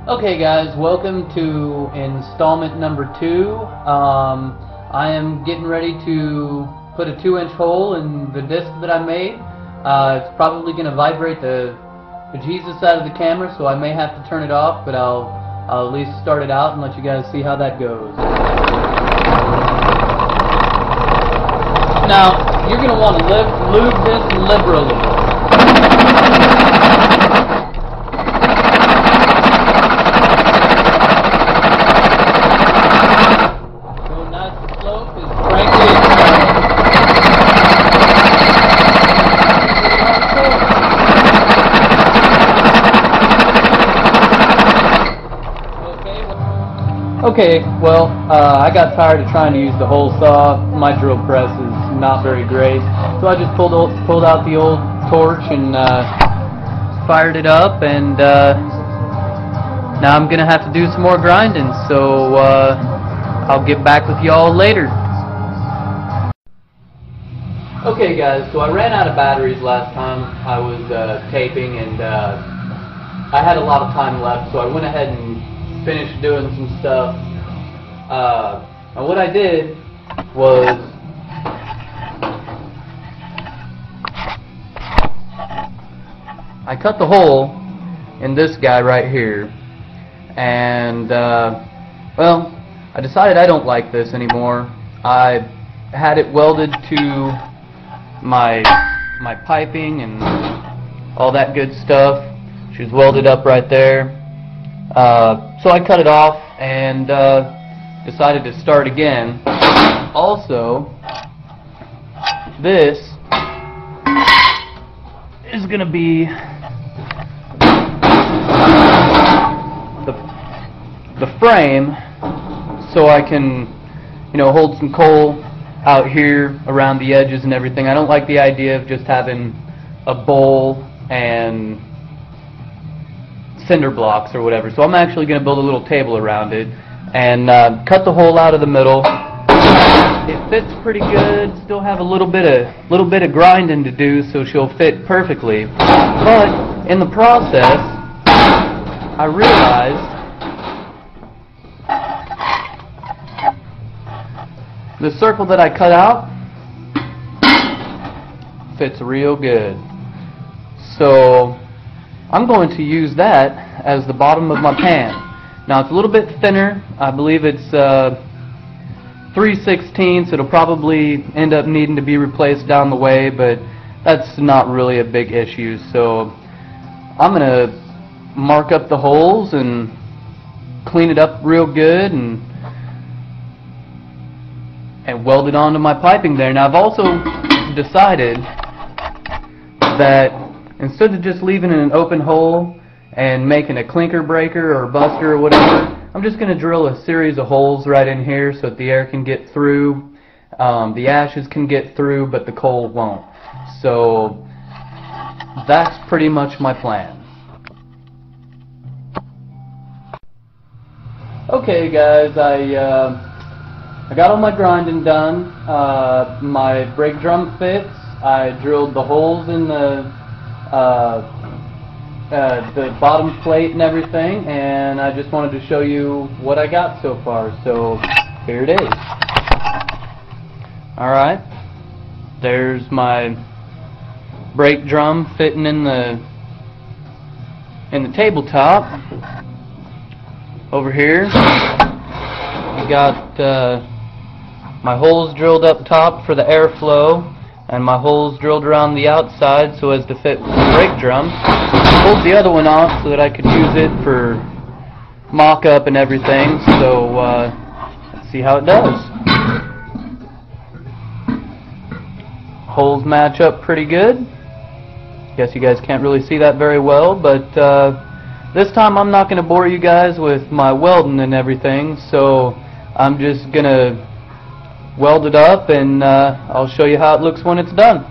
Okay guys, welcome to installment number 2. I am getting ready to put a 2-inch hole in the disc that I made. It's probably going to vibrate the Jesus out of the camera, so I may have to turn it off, but I'll at least start it out and let you guys see how that goes. Now, you're going to want to lube this liberally. Okay, well, I got tired of trying to use the hole saw. My drill press is not very great, so I just pulled out the old torch and fired it up, and now I'm gonna have to do some more grinding. So I'll get back with y'all later. Okay, guys, so I ran out of batteries last time I was taping, and I had a lot of time left, so I went ahead and finished doing some stuff. And what I did was I cut the hole in this guy right here, and well, I decided I don't like this anymore. I had it welded to my piping and all that good stuff. She was welded up right there. So I cut it off and decided to start again. Also, this is going to be the frame, so I can, hold some coal out here around the edges and everything. I don't like the idea of just having a bowl and cinder blocks or whatever, so I'm actually going to build a little table around it and cut the hole out of the middle. It fits pretty good. Still have a little bit of grinding to do, so she'll fit perfectly. But in the process, I realized the circle that I cut out fits real good. So I'm going to use that as the bottom of my pan. Now it's a little bit thinner. I believe it's 3/16. It'll probably end up needing to be replaced down the way, but that's not really a big issue. So I'm going to mark up the holes and clean it up real good and weld it onto my piping there. Now I've also decided that instead of just leaving it an open hole and making a clinker breaker or buster or whatever, I'm just going to drill a series of holes right in here so that the air can get through, the ashes can get through, but the coal won't. So that's pretty much my plan. Okay guys, I got all my grinding done. My brake drum fits. I drilled the holes in the bottom plate and everything, and I just wanted to show you what I got so far. So here it is. Alright, there's my brake drum fitting in the tabletop. Over here we got my holes drilled up top for the airflow, and my holes drilled around the outside so as to fit the brake drum. I pulled the other one off so that I could use it for mock-up and everything, so let's see how it does. Holes match up pretty good. Guess you guys can't really see that very well, but this time I'm not going to bore you guys with my welding and everything, so I'm just going to weld it up, and I'll show you how it looks when it's done.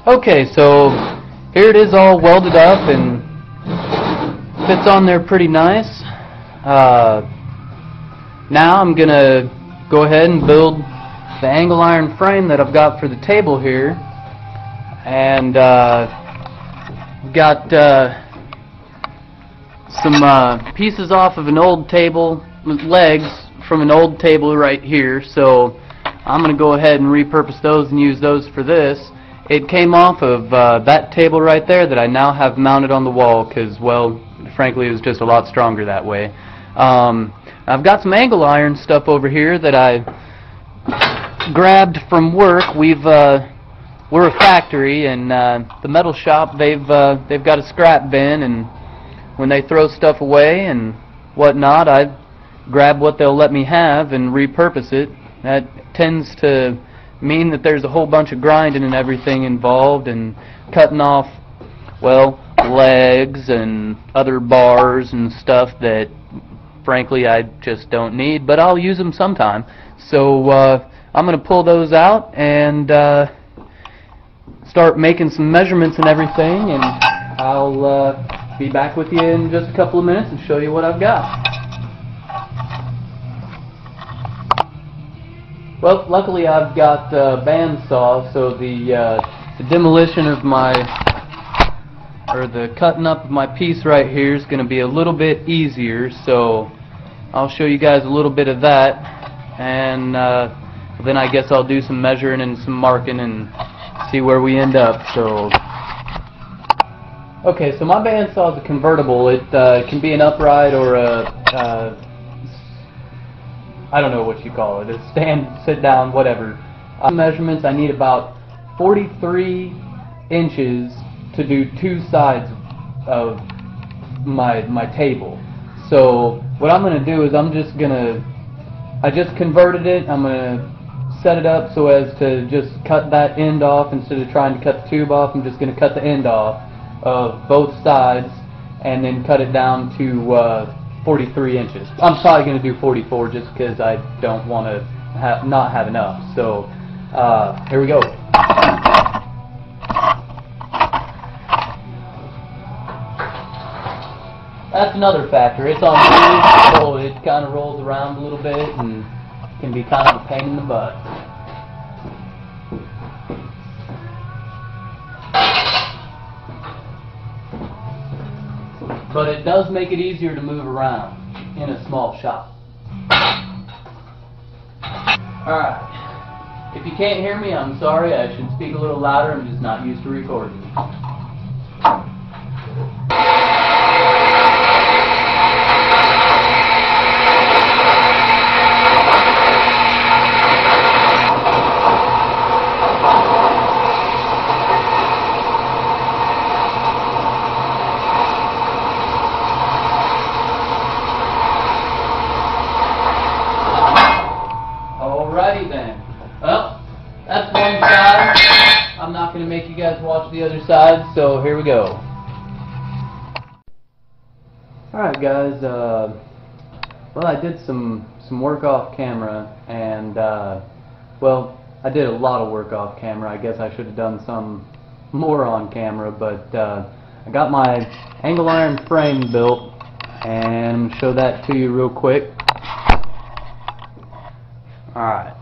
Okay, so here it is all welded up and fits on there pretty nice. Now I'm gonna go ahead and build the angle iron frame that I've got for the table here, and got some pieces off of an old table, legs from an old table right here, so I'm going to go ahead and repurpose those and use those for this. It came off of that table right there that I now have mounted on the wall because, well, frankly, it was just a lot stronger that way. I've got some angle iron stuff over here that I grabbed from work. We're a factory, and the metal shop, they've got a scrap bin, and when they throw stuff away and whatnot, I grab what they'll let me have and repurpose it. That tends to mean that there's a whole bunch of grinding and everything involved, and cutting off, well, legs and other bars and stuff that frankly I just don't need, but I'll use them sometime. So I'm going to pull those out and start making some measurements and everything, and I'll be back with you in just a couple of minutes and show you what I've got. Well, luckily I've got a bandsaw, so the demolition of my, or the cutting up of my piece right here is going to be a little bit easier, so I'll show you guys a little bit of that, and then I guess I'll do some measuring and some marking and see where we end up. So, okay, so my bandsaw is a convertible. It can be an upright or a I don't know what you call it, a stand, sit down, whatever. Measurements, I need about 43 inches to do two sides of my table. So what I'm going to do is I just converted it. I'm going to set it up so as to just cut that end off instead of trying to cut the tube off. I'm just going to cut the end off of both sides and then cut it down to 43 inches. I'm probably going to do 44 just because I don't want to not have enough. So here we go. That's another factor. It's on wheels, so it kind of rolls around a little bit and can be kind of a pain in the butt. But it does make it easier to move around in a small shop. Alright. If you can't hear me, I'm sorry. I should speak a little louder. I'm just not used to recording. Alrighty then. Well, that's one side. I'm not going to make you guys watch the other side, so here we go. Alright guys, well, I did some work off camera, and well, I did a lot of work off camera. I guess I should have done some more on camera, but I got my angle iron frame built, and I'm going to show that to you real quick. Alright,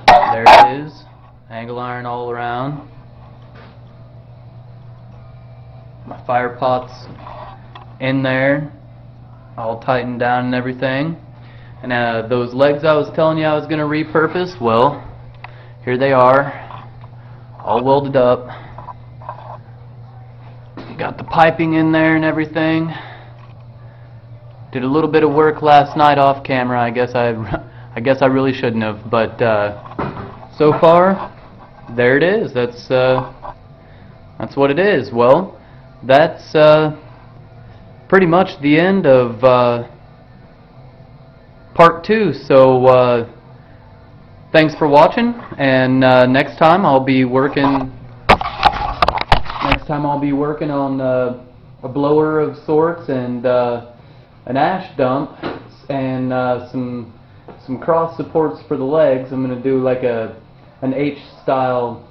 there it is, angle iron all around. My fire pot's in there, all tightened down and everything. And those legs I was telling you I was going to repurpose, well, here they are, all welded up. Got the piping in there and everything. Did a little bit of work last night off camera. I guess I really shouldn't have, but so far, there it is. That's what it is. Well, that's pretty much the end of part 2. So thanks for watching, and next time I'll be working. On a blower of sorts and an ash dump and some cross supports for the legs. I'm going to do like an H-style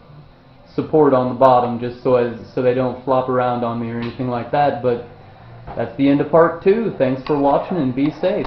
support on the bottom, just so they don't flop around on me or anything like that. But that's the end of part 2. Thanks for watching, and be safe.